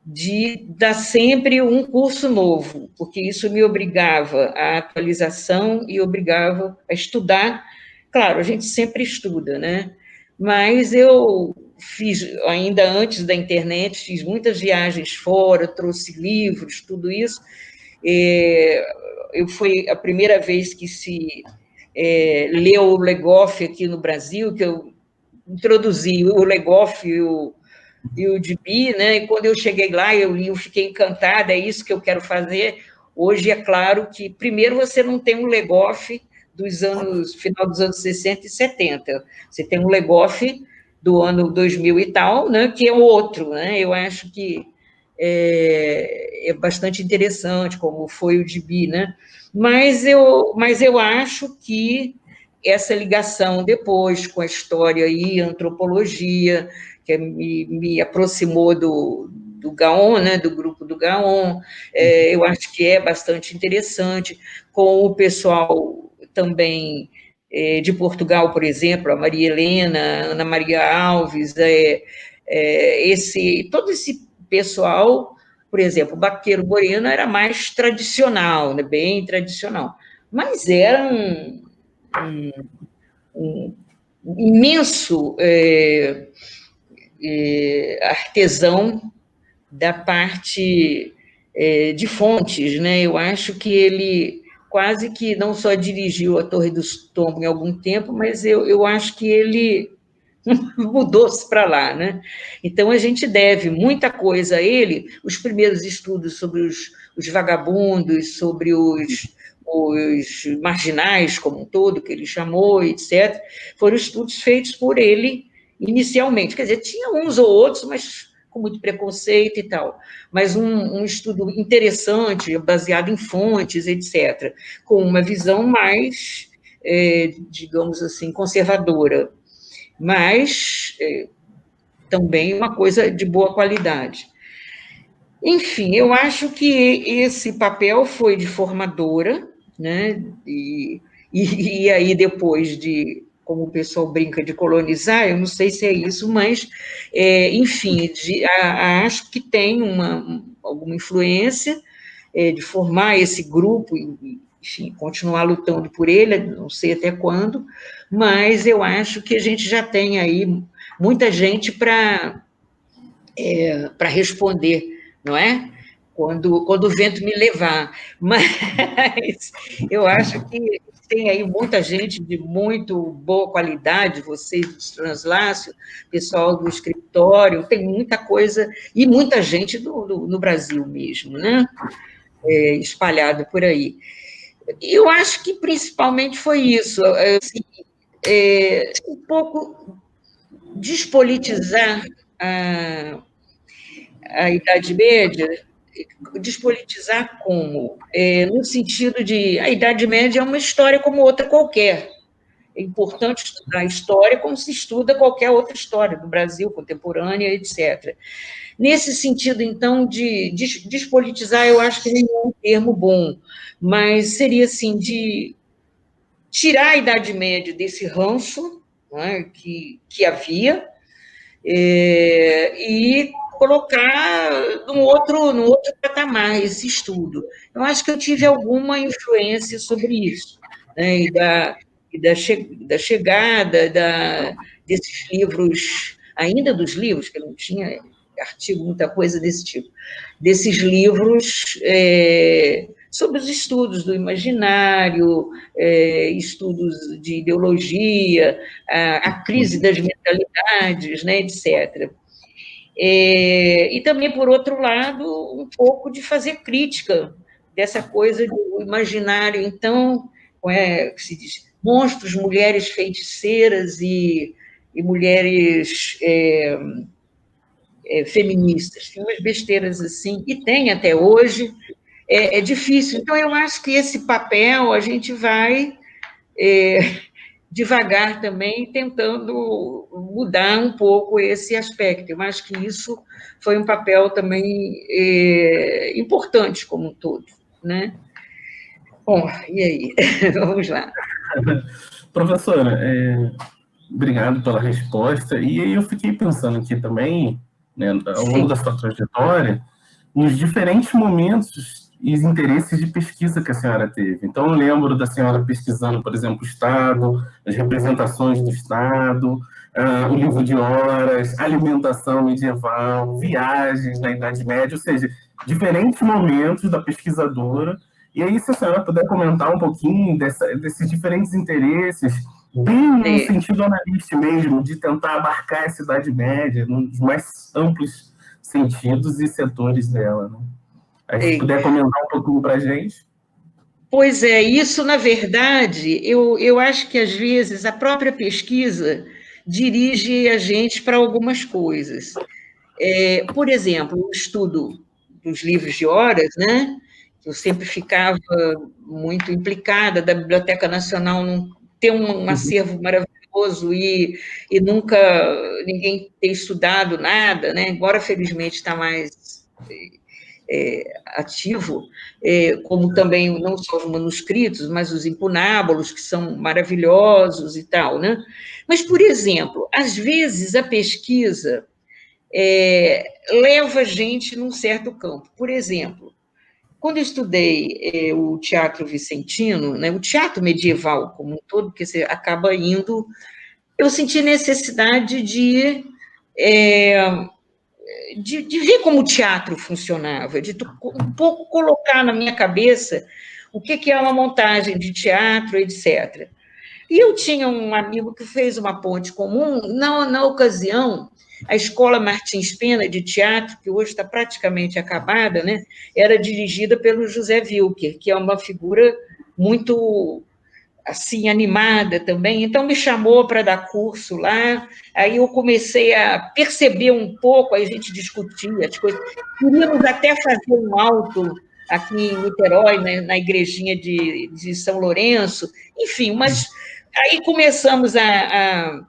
de dar sempre um curso novo, porque isso me obrigava à atualização e obrigava a estudar. Claro, a gente sempre estuda, né? Mas eu fiz, ainda antes da internet, fiz muitas viagens fora, trouxe livros, tudo isso. Foi a primeira vez que se leu o Legoff aqui no Brasil, que eu introduzi o Legoff e o Gibi, né? E quando eu cheguei lá, eu li, eu fiquei encantada, é isso que eu quero fazer. Hoje, é claro que, primeiro, você não tem um Legoff final dos anos 60 e 70, você tem um Legoff do ano 2000 e tal, né? Que é outro, né? Eu acho que é bastante interessante, como foi o Gibi, né? Mas eu acho que essa ligação depois com a história e a antropologia, que me aproximou do Gaon, né, do grupo do Gaon, eu acho que é bastante interessante, com o pessoal também de Portugal, por exemplo, a Maria Helena, a Ana Maria Alves, todo esse pessoal, por exemplo, o Baqueiro Moreno era mais tradicional, né, bem tradicional, mas era um imenso artesão da parte de fontes, né? Eu acho que ele quase que não só dirigiu a Torre dos Tombos em algum tempo, mas eu acho que ele mudou-se para lá, né? Então, a gente deve muita coisa a ele, os primeiros estudos sobre os vagabundos, sobre os marginais como um todo, que ele chamou, etc., foram estudos feitos por ele inicialmente. Quer dizer, tinha uns ou outros, mas com com muito preconceito e tal, mas um estudo interessante, baseado em fontes, etc., com uma visão mais, digamos assim, conservadora, mas também uma coisa de boa qualidade. Enfim, eu acho que esse papel foi de formadora, né? E aí, depois de, como o pessoal brinca, de colonizar, eu não sei se é isso, mas, enfim, acho que tem alguma influência de formar esse grupo, enfim, continuar lutando por ele, não sei até quando, mas eu acho que a gente já tem aí muita gente para responder, não é? Quando o vento me levar. Mas eu acho que tem aí muita gente de muito boa qualidade, vocês do Translácio, pessoal do escritório, tem muita coisa, e muita gente no Brasil mesmo, né? Espalhado por aí. Eu acho que principalmente foi isso, assim, um pouco despolitizar a Idade Média, despolitizar como? No sentido de, a Idade Média é uma história como outra qualquer. É importante estudar a história como se estuda qualquer outra história do Brasil, contemporânea, etc. Nesse sentido, então, de despolitizar, eu acho que não é um termo bom, mas seria, assim, de tirar a Idade Média desse ranço, né, que havia, e colocar num outro patamar esse estudo. Eu acho que eu tive alguma influência sobre isso, né, da chegada desses livros, ainda dos livros, que eu não tinha artigo, muita coisa desse tipo, desses livros sobre os estudos do imaginário, estudos de ideologia, a crise das mentalidades, né, etc. E também, por outro lado, um pouco de fazer crítica dessa coisa do imaginário, então, que se diz, monstros, mulheres feiticeiras e mulheres feministas, tem umas besteiras assim, e tem até hoje, é difícil. Então, eu acho que esse papel a gente vai devagar também, tentando mudar um pouco esse aspecto. Eu acho que isso foi um papel também importante como um todo, né? Bom, e aí? Vamos lá. Professora, obrigado pela resposta. E aí eu fiquei pensando aqui também, né, ao longo da sua trajetória, nos diferentes momentos e os interesses de pesquisa que a senhora teve. Então, eu lembro da senhora pesquisando, por exemplo, o Estado, as representações do Estado, o livro de horas, alimentação medieval, viagens na Idade Média, ou seja, diferentes momentos da pesquisadora. E aí, se a senhora puder comentar um pouquinho desses diferentes interesses, bem no sentido analítico mesmo, de tentar abarcar essa Idade Média, nos mais amplos sentidos e setores dela, né? Aí, se puder comentar um pouquinho para a gente. Pois é, isso, na verdade, eu acho que, às vezes, a própria pesquisa dirige a gente para algumas coisas. Por exemplo, o estudo dos livros de horas, né? Eu sempre ficava muito implicada da Biblioteca Nacional não ter um acervo maravilhoso e nunca ninguém ter estudado nada, né? Agora, felizmente, está mais ativo, como também não só os manuscritos, mas os impunábulos, que são maravilhosos e tal, né? Mas, por exemplo, às vezes a pesquisa leva a gente num certo campo. Por exemplo, quando eu estudei o teatro vicentino, né, o teatro medieval como um todo, porque você acaba indo, eu senti necessidade de ver como o teatro funcionava, de um pouco colocar na minha cabeça o que é uma montagem de teatro, etc. E eu tinha um amigo que fez uma ponte comum, na ocasião, a Escola Martins Pena de Teatro, que hoje está praticamente acabada, né, era dirigida pelo José Wilker, que é uma figura muito assim, animada também, então me chamou para dar curso lá, aí eu comecei a perceber um pouco, aí a gente discutia as coisas, queríamos até fazer um auto aqui em Niterói, né, na igrejinha de São Lourenço, enfim, mas aí começamos a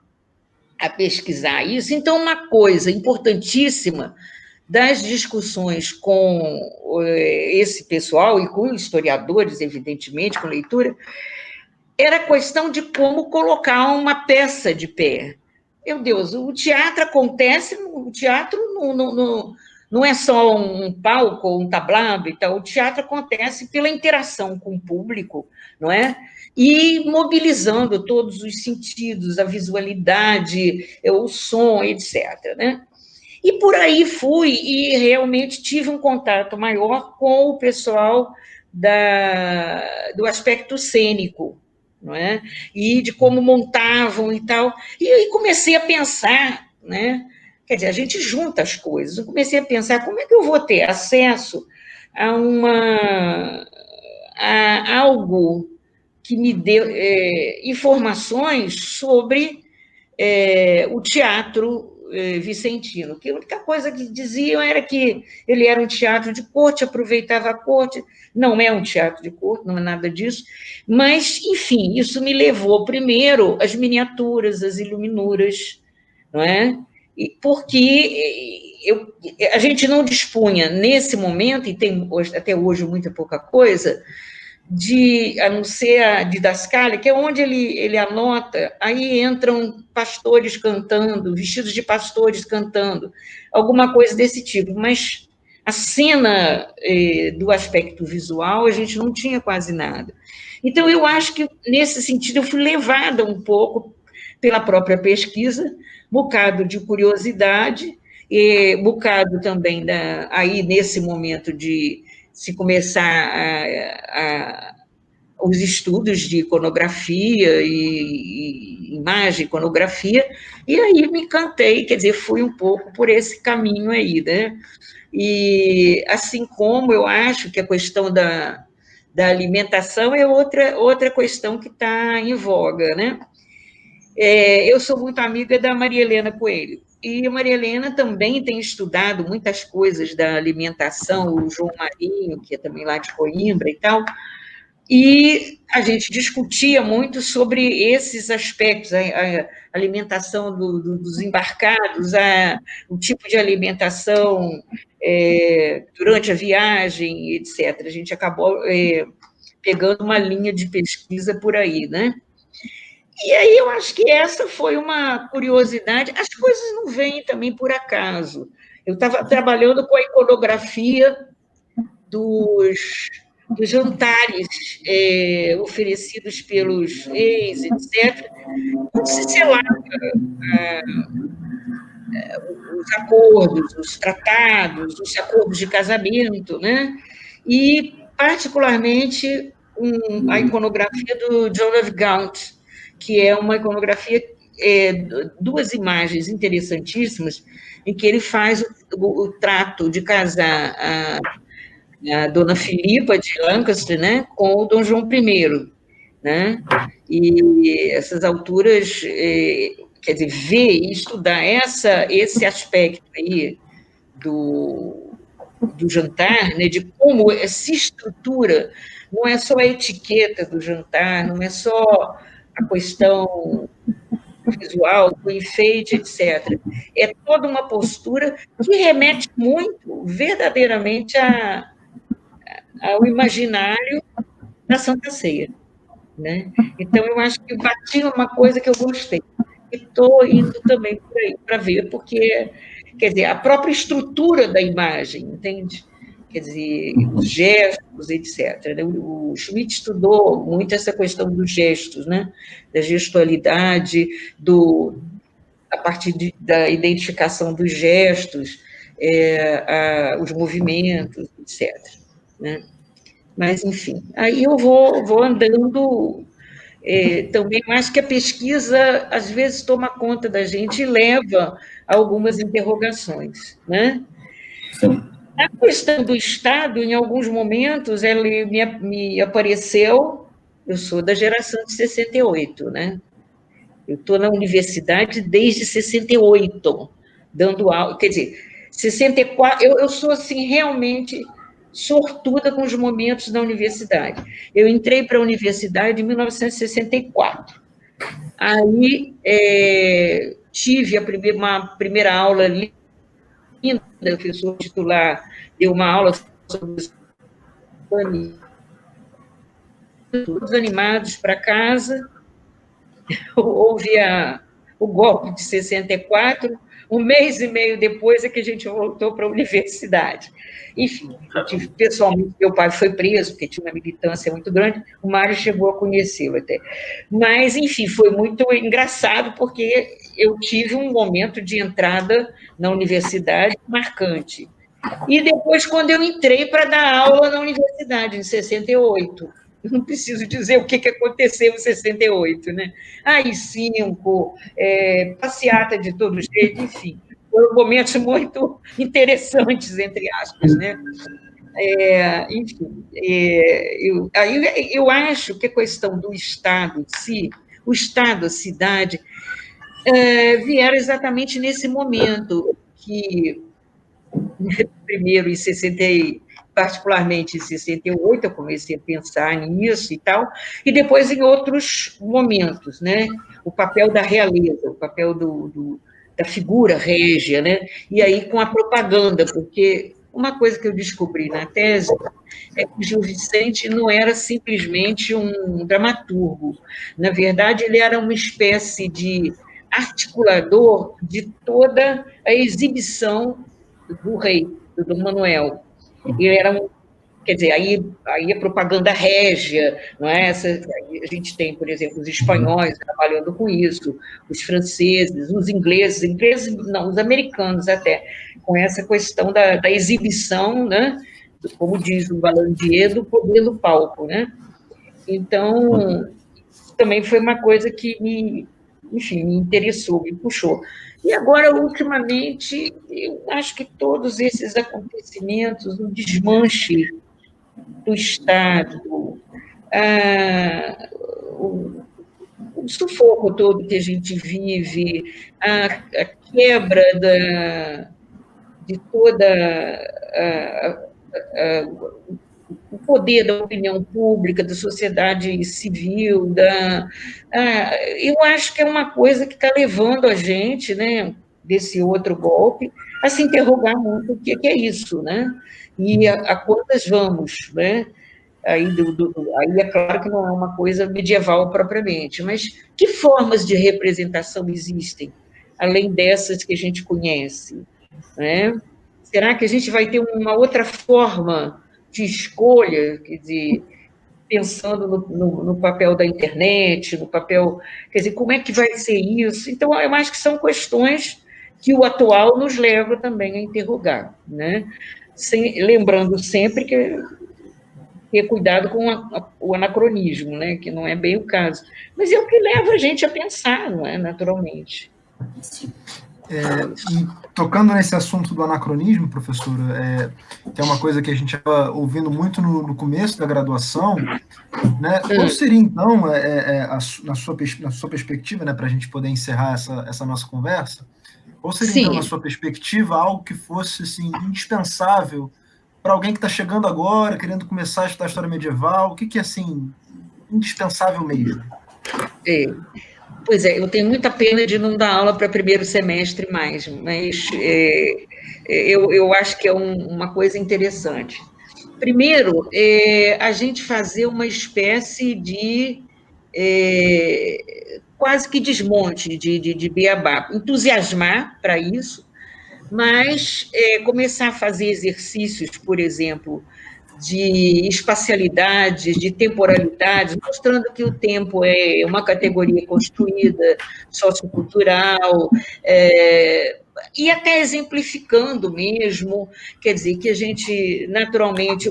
pesquisar isso, então uma coisa importantíssima das discussões com esse pessoal e com historiadores, evidentemente, com leitura, era a questão de como colocar uma peça de pé. Meu Deus, o teatro acontece, o teatro não é só um palco ou um tablado e tal, o teatro acontece pela interação com o público, não é? E mobilizando todos os sentidos, a visualidade, o som, etc., né? E por aí fui e realmente tive um contato maior com o pessoal do aspecto cênico, não é? E de como montavam e tal. E aí comecei a pensar, né? Quer dizer, a gente junta as coisas. Eu comecei a pensar como é que eu vou ter acesso a algo que me dê informações sobre o teatro vicentino, que a única coisa que diziam era que ele era um teatro de corte, aproveitava a corte, não é um teatro de corte, não é nada disso, mas, enfim, isso me levou primeiro às miniaturas, às iluminuras, não é? Porque a gente não dispunha, nesse momento, e tem até hoje muita pouca coisa, a não ser a didascália, que é onde ele anota, aí entram pastores cantando, vestidos de pastores cantando, alguma coisa desse tipo, mas a cena do aspecto visual, a gente não tinha quase nada. Então, eu acho que, nesse sentido, eu fui levada um pouco pela própria pesquisa, bocado de curiosidade, e bocado também, aí, nesse momento de se começar os estudos de iconografia e imagem, iconografia, e aí me encantei, quer dizer, fui um pouco por esse caminho aí, né? E assim como eu acho que a questão da alimentação é outra questão que está em voga, né? Eu sou muito amiga da Maria Helena Coelho, e a Maria Helena também tem estudado muitas coisas da alimentação, o João Marinho, que é também lá de Coimbra e tal, e a gente discutia muito sobre esses aspectos, a alimentação dos embarcados, o tipo de alimentação durante a viagem, etc. A gente acabou pegando uma linha de pesquisa por aí, né? E aí eu acho que essa foi uma curiosidade. As coisas não vêm também por acaso. Eu estava trabalhando com a iconografia dos jantares oferecidos pelos reis, etc., onde se selava os acordos, os tratados, os acordos de casamento, né? E, particularmente, a iconografia do John of Gaunt, que é uma iconografia, duas imagens interessantíssimas, em que ele faz o trato de casar a Dona Filipa de Lancaster, né, com o Dom João I, né? E essas alturas, quer dizer, ver e estudar esse aspecto aí do jantar, né, de como se estrutura, não é só a etiqueta do jantar, não é só a questão visual, o enfeite, etc. É toda uma postura que remete muito, verdadeiramente, ao imaginário da Santa Ceia, né? Então, eu acho que batia uma coisa que eu gostei. E estou indo também por aí para ver, porque, quer dizer, a própria estrutura da imagem, entende? Quer dizer, os gestos, etc. O Schmidt estudou muito essa questão dos gestos, né? Da gestualidade, a partir da identificação dos gestos, os movimentos, etc. Né? Mas, enfim, aí eu vou andando também, acho que a pesquisa, às vezes, toma conta da gente e leva a algumas interrogações, né? Sim. A questão do Estado, em alguns momentos, ele me apareceu, Eu sou da geração de 68, né? Eu estou na universidade desde 68, dando aula. Quer dizer, 64, eu sou, assim, realmente sortuda com os momentos da universidade. Eu entrei para a universidade em 1964. Aí tive uma primeira aula linda, o professor titular deu uma aula sobre os todos animados para casa. Houve o golpe de 64, um mês e meio depois é que a gente voltou para a universidade. Enfim, pessoalmente, meu pai foi preso, porque tinha uma militância muito grande, o Mário chegou a conhecê-lo até. Mas, enfim, foi muito engraçado, porque eu tive um momento de entrada na universidade marcante. E depois, quando eu entrei para dar aula na universidade, em 68, eu não preciso dizer o que aconteceu em 68, né? AI-5, passeata de todo jeito, enfim. Foram momentos muito interessantes, entre aspas, né? Enfim, eu acho que a questão do Estado em si, o Estado, a cidade, vieram exatamente nesse momento que, primeiro, em 60, particularmente em 68, eu comecei a pensar nisso e tal, e depois em outros momentos, né? O papel da realeza, o papel da figura régia, né? E aí com a propaganda, porque uma coisa que eu descobri na tese é que Gil Vicente não era simplesmente um dramaturgo. Na verdade, ele era uma espécie de articulador de toda a exibição do rei, do Dom Manuel. Ele era quer dizer, aí a propaganda régia, não é? A gente tem, por exemplo, os espanhóis trabalhando com isso, os franceses, os ingleses não, os americanos até, com essa questão da exibição, né? Como diz o Valandier, do poder do palco, né? Então, também foi uma coisa que enfim, me interessou, me puxou. E agora, ultimamente, eu acho que todos esses acontecimentos, o desmanche do Estado, o sufoco todo que a gente vive, a quebra de toda o poder da opinião pública, da sociedade civil, eu acho que é uma coisa que está levando a gente, né, desse outro golpe, a se interrogar muito o que é isso, né? E a quantas vamos, né? Aí é claro que não é uma coisa medieval propriamente, mas que formas de representação existem, além dessas que a gente conhece, né? Será que a gente vai ter uma outra forma de escolha, quer dizer, pensando no papel da internet, no papel, quer dizer, como é que vai ser isso? Então, eu acho que são questões que o atual nos leva também a interrogar, né? Lembrando sempre que ter cuidado com o anacronismo, né? Que não é bem o caso. Mas é o que leva a gente a pensar, não é? Naturalmente. Tocando nesse assunto do anacronismo, professora, que é uma coisa que a gente estava ouvindo muito no começo da graduação, né? Qual seria, então, na sua perspectiva, né, para a gente poder encerrar essa nossa conversa, qual seria, então, na sua perspectiva, algo que fosse assim, indispensável para alguém que está chegando agora, querendo começar a estudar história medieval, o que é, assim, indispensável mesmo? Pois é, eu tenho muita pena de não dar aula para primeiro semestre mais, mas eu acho que é uma coisa interessante. Primeiro, a gente fazer uma espécie de quase que desmonte de beabá, entusiasmar para isso, mas começar a fazer exercícios, por exemplo, de espacialidades, de temporalidades, mostrando que o tempo é uma categoria construída, sociocultural, e até exemplificando mesmo, quer dizer, que a gente, naturalmente,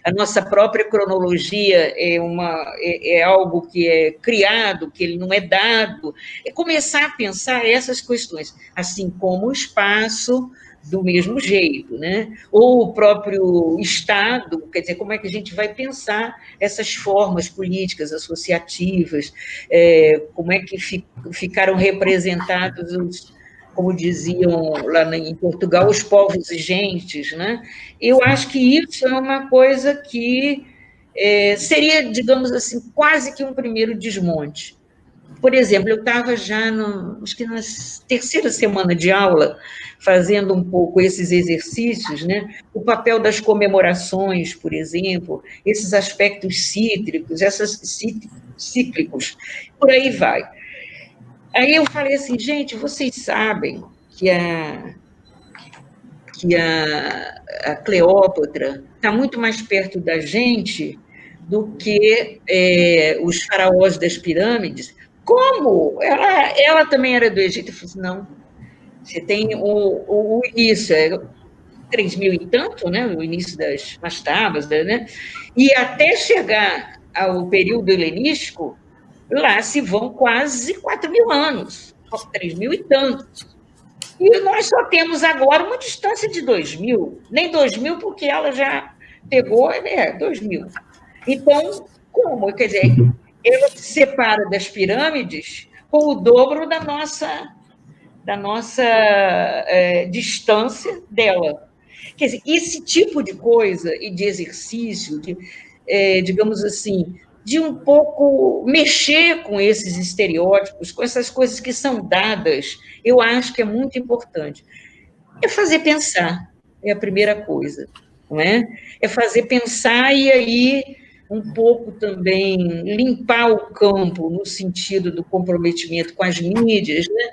a nossa própria cronologia é algo que é criado, que ele não é dado, é começar a pensar essas questões, assim como o espaço, do mesmo jeito, né? Ou o próprio Estado, quer dizer, como é que a gente vai pensar essas formas políticas associativas, como é que ficaram representados os, como diziam lá em Portugal, os povos e gentes, né? Eu acho que isso é uma coisa que seria, digamos assim, quase que um primeiro desmonte. Por exemplo, eu estava já, acho que na terceira semana de aula, fazendo um pouco esses exercícios, né? O papel das comemorações, por exemplo, esses aspectos cítricos, cíclicos, por aí vai. Aí eu falei assim, gente, vocês sabem que a Cleópatra está muito mais perto da gente do que os faraós das pirâmides. Como? Ela também era do Egito. Eu falei assim, não, você tem o início, 3.000 e tanto, né, o início das mastabas, né, e até chegar ao período helenístico, lá se vão quase 4.000 anos, 3.000 e tanto. E nós só temos agora uma distância de 2.000, nem 2.000, porque ela já pegou, 2.000. Então, como? Quer dizer, ela se separa das pirâmides com o dobro da nossa distância dela. Quer dizer, esse tipo de coisa e de exercício, digamos assim, de um pouco mexer com esses estereótipos, com essas coisas que são dadas, eu acho que é muito importante. É fazer pensar, é a primeira coisa, não é? É fazer pensar e aí um pouco também limpar o campo no sentido do comprometimento com as mídias, né?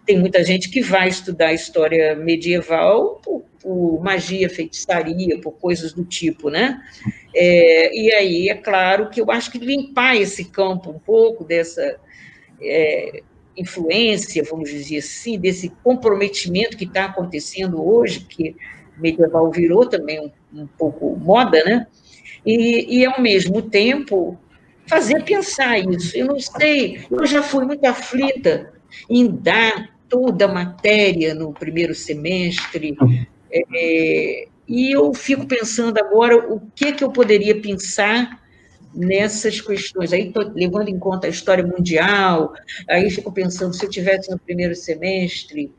Tem muita gente que vai estudar história medieval por magia, feitiçaria, por coisas do tipo, né? E aí, é claro que eu acho que limpar esse campo um pouco dessa influência, vamos dizer assim, desse comprometimento que está acontecendo hoje, que medieval virou também um pouco moda, né? E, ao mesmo tempo, fazer pensar isso. Eu não sei, eu já fui muito aflita em dar toda a matéria no primeiro semestre, e eu fico pensando agora o que eu poderia pensar nessas questões. Aí estou levando em conta a história mundial, aí fico pensando, se eu tivesse no primeiro semestre,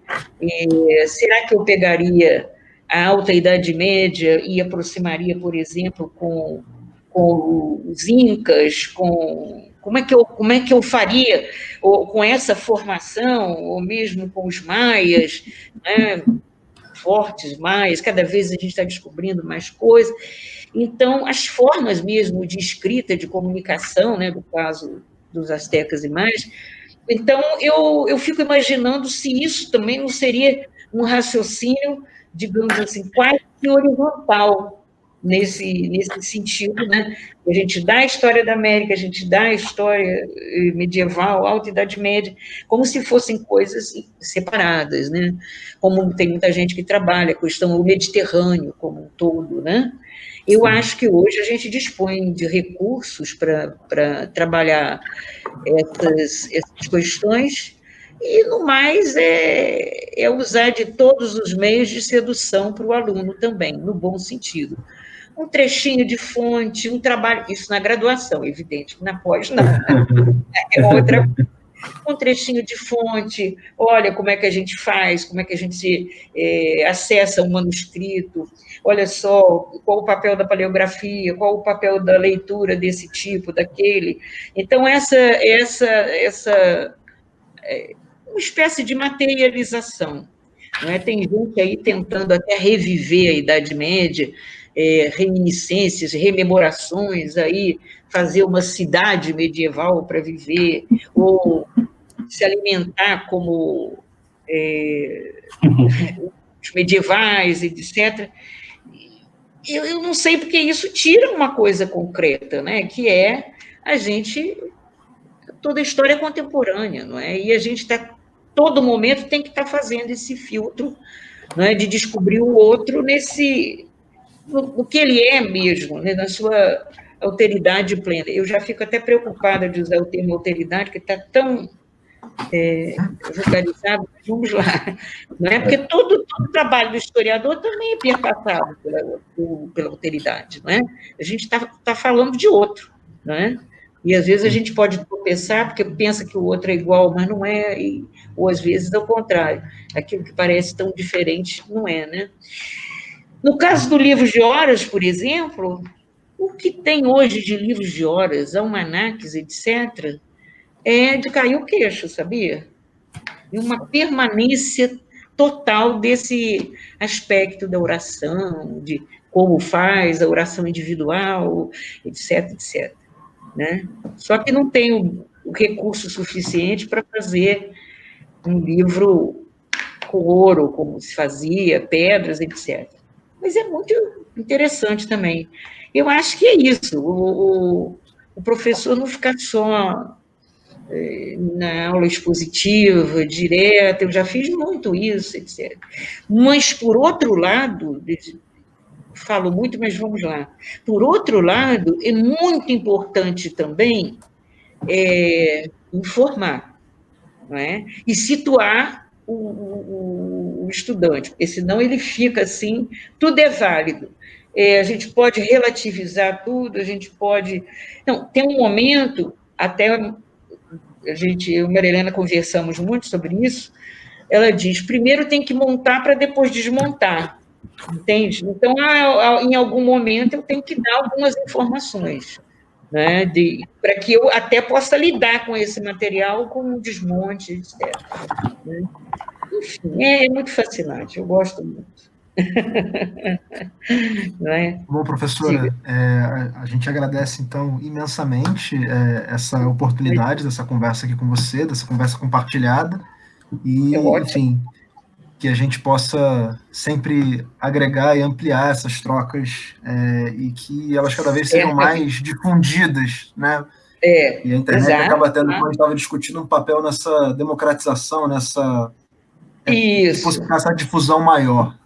será que eu pegaria a Alta Idade Média e aproximaria, por exemplo, com os incas, como é que eu faria com essa formação, ou mesmo com os maias, né, fortes maias, cada vez a gente está descobrindo mais coisas. Então, as formas mesmo de escrita, de comunicação, né, do caso dos astecas e mais, então eu fico imaginando se isso também não seria um raciocínio, digamos assim, quase horizontal, nesse sentido, né? A gente dá a história da América, a gente dá a história medieval, Alta Idade Média, como se fossem coisas separadas, né? Como tem muita gente que trabalha a questão do Mediterrâneo como um todo, né? Eu acho que hoje a gente dispõe de recursos para trabalhar essas questões, e, no mais, é usar de todos os meios de sedução para o aluno também, no bom sentido. Um trechinho de fonte, um trabalho, isso na graduação, evidente, na pós não, né? É outra, um trechinho de fonte, olha como é que a gente faz, como é que a gente acessa um manuscrito, olha só, qual o papel da paleografia, qual o papel da leitura desse tipo, daquele. Então, essa uma espécie de materialização. Não é? Tem gente aí tentando até reviver a Idade Média, reminiscências, rememorações, aí, fazer uma cidade medieval para viver, ou se alimentar como os medievais, etc. Eu não sei, porque isso tira uma coisa concreta, né? Que é toda a história contemporânea, não é? E a gente todo momento tem que estar fazendo esse filtro, não é? De descobrir o outro no que ele é mesmo, né? Na sua alteridade plena. Eu já fico até preocupada de usar o termo alteridade, que está tão vulgarizado, mas vamos lá. Não é? Porque todo trabalho do historiador também é perpassado pela alteridade, não é? A gente está falando de outro, não é? E às vezes a gente pode tropeçar porque pensa que o outro é igual, mas não é, ou às vezes ao contrário, aquilo que parece tão diferente não é, né? No caso do livro de horas, por exemplo, o que tem hoje de livros de horas, almanaques, etc., é de cair o queixo, sabia? E uma permanência total desse aspecto da oração, de como faz a oração individual, etc., etc., né? Só que não tem o recurso suficiente para fazer um livro com ouro, como se fazia, pedras, etc. Mas é muito interessante também. Eu acho que é isso, o professor não ficar só na aula expositiva, direta, eu já fiz muito isso, etc. Mas, por outro lado, falo muito, mas vamos lá. Por outro lado, é muito importante também informar, não é? E situar o estudante, porque senão ele fica assim, tudo é válido. A gente pode relativizar tudo, a gente pode... Não, tem um momento, até eu e Maria Helena conversamos muito sobre isso, ela diz, primeiro tem que montar para depois desmontar, entende? Então, em algum momento, eu tenho que dar algumas informações, né, para que eu até possa lidar com esse material, com o desmonte, etc. Né? Enfim, é muito fascinante, eu gosto muito. Não é? Bom, professora, a gente agradece, então, imensamente essa oportunidade dessa conversa aqui com você, dessa conversa compartilhada, e, enfim, que a gente possa sempre agregar e ampliar essas trocas e que elas cada vez sejam mais difundidas, né? E a internet acaba tendo, como a gente estava discutindo, um papel nessa democratização, nessa possibilitar essa difusão maior.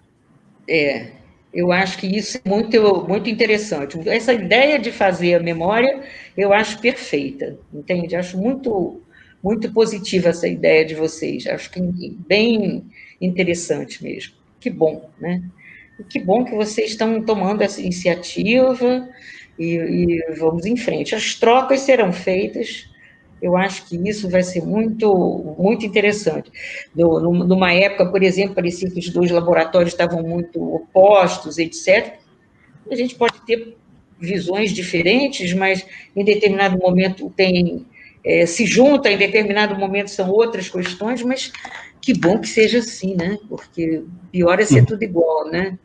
Eu acho que isso é muito, muito interessante. Essa ideia de fazer a memória, eu acho perfeita, entende? Acho muito, muito positiva essa ideia de vocês. Acho que bem interessante mesmo. Que bom, né? E que bom que vocês estão tomando essa iniciativa e vamos em frente. As trocas serão feitas. Eu acho que isso vai ser muito, muito interessante. Numa época, por exemplo, parecia que os dois laboratórios estavam muito opostos, etc. A gente pode ter visões diferentes, mas em determinado momento se junta, em determinado momento são outras questões, mas que bom que seja assim, né? Porque pior é ser tudo igual, né?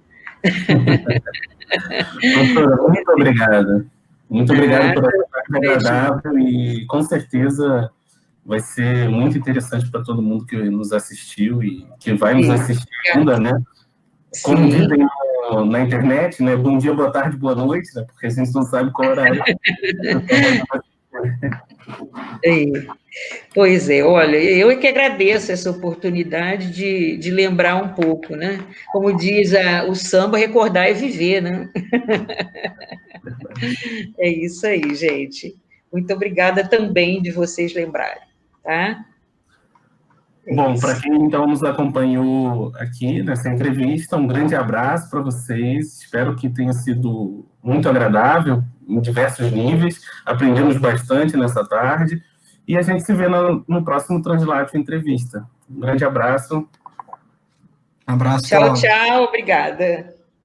Professora, muito obrigada. Muito obrigado por essa parte agradável e, com certeza, vai ser muito interessante para todo mundo que nos assistiu e que vai nos assistir ainda, né? Como dizem na internet, né? Bom dia, boa tarde, boa noite, né? Porque a gente não sabe qual horário. Pois é, olha, eu é que agradeço essa oportunidade de lembrar um pouco, né? Como diz o samba, recordar é viver, né? É isso aí, gente. Muito obrigada também de vocês lembrarem, tá? Bom, para quem então nos acompanhou aqui nessa entrevista, um grande abraço para vocês. Espero que tenha sido muito agradável em diversos níveis. Aprendemos bastante nessa tarde. E a gente se vê no próximo Translate Entrevista. Um grande abraço. Um abraço. Tchau, tchau. Obrigada.